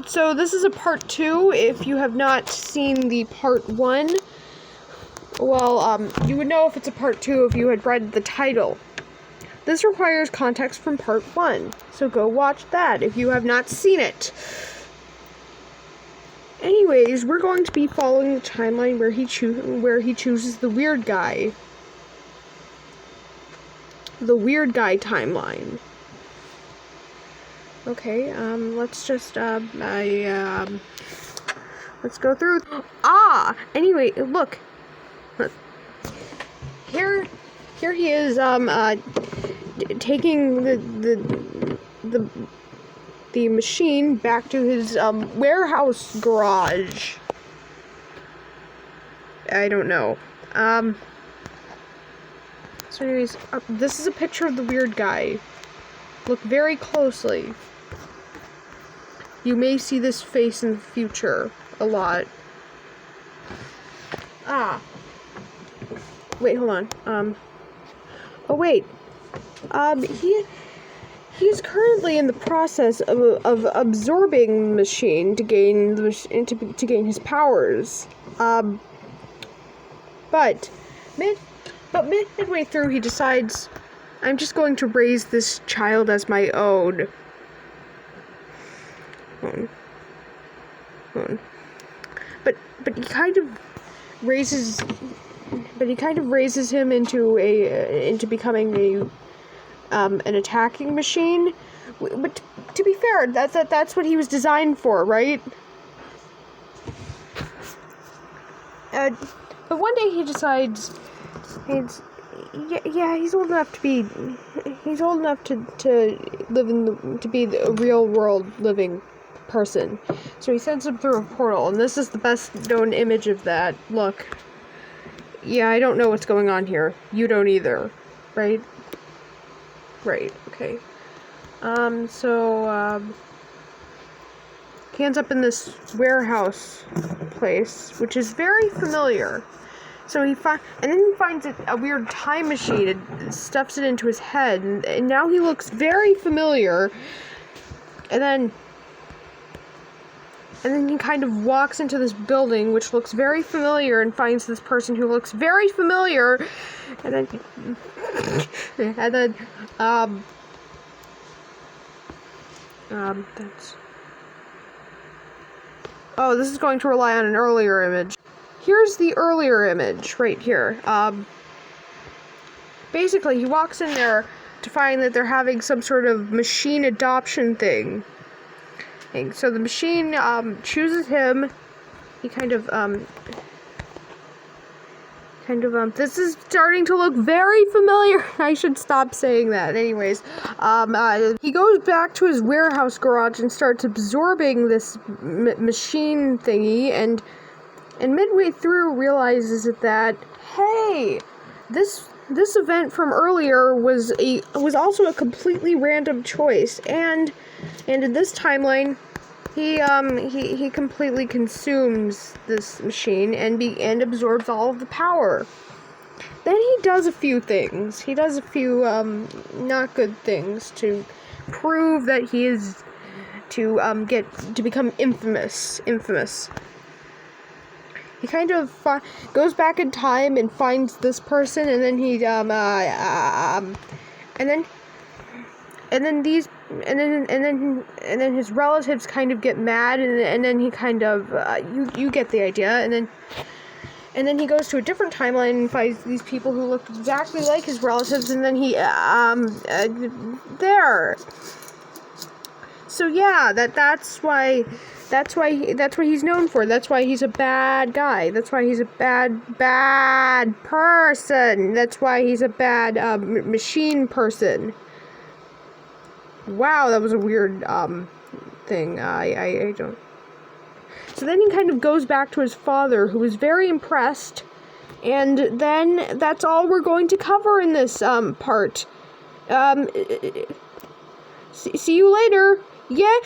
So this is a part 2. If you have not seen the part 1, well, you would know if it's a part 2 if you had read the title. This requires context from part 1, so go watch that if you have not seen it. Anyways, we're going to be following the timeline where he chooses the weird guy. The weird guy timeline. Okay, let's just, let's go through. Anyway, look. Here he is, taking the machine back to his, warehouse garage. I don't know. So anyways, this is a picture of the weird guy. Look very closely. You may see this face in the future a lot. Wait, hold on. Oh wait. He's currently in the process of absorbing the machine to gain to gain his powers. But midway through, he decides, I'm just going to raise this child as my own. But he kind of raises him into becoming an attacking machine. But to be fair, that's what he was designed for, right? But one day he decides he's old enough to be to be a real world living person. So he sends him through a portal, and this is the best known image of that. Look. Yeah, I don't know what's going on here. You don't either, right? Right, okay. He ends up in this warehouse place, which is very familiar. So and then he finds a weird time machine and stuffs it into his head, and now he looks very familiar. And then he kind of walks into this building, which looks very familiar, and finds this person who looks very familiar. And then this is going to rely on an earlier image. Here's the earlier image, right here. Basically, he walks in there to find that they're having some sort of machine adoption thing. So the machine chooses him. He this is starting to look very familiar. I should stop saying that. Anyways, he goes back to his warehouse garage and starts absorbing this machine thingy, and midway through realizes that, hey, this event from earlier was also a completely random choice, and in this timeline, he completely consumes this machine and absorbs all of the power. Then he does a few things. He does a few not good things to prove that he is to become infamous. He kind of goes back in time and finds this person, and then he and then his relatives kind of get mad, and then he kind of you get the idea, and then he goes to a different timeline and finds these people who look exactly like his relatives, and then he there. So yeah, that's what he's known for. That's why he's a bad guy. That's why he's a bad person. That's why he's a bad machine person. Wow, that was a weird thing. I don't. So then he kind of goes back to his father, who is very impressed, and then that's all we're going to cover in this part. See you later. Yeah.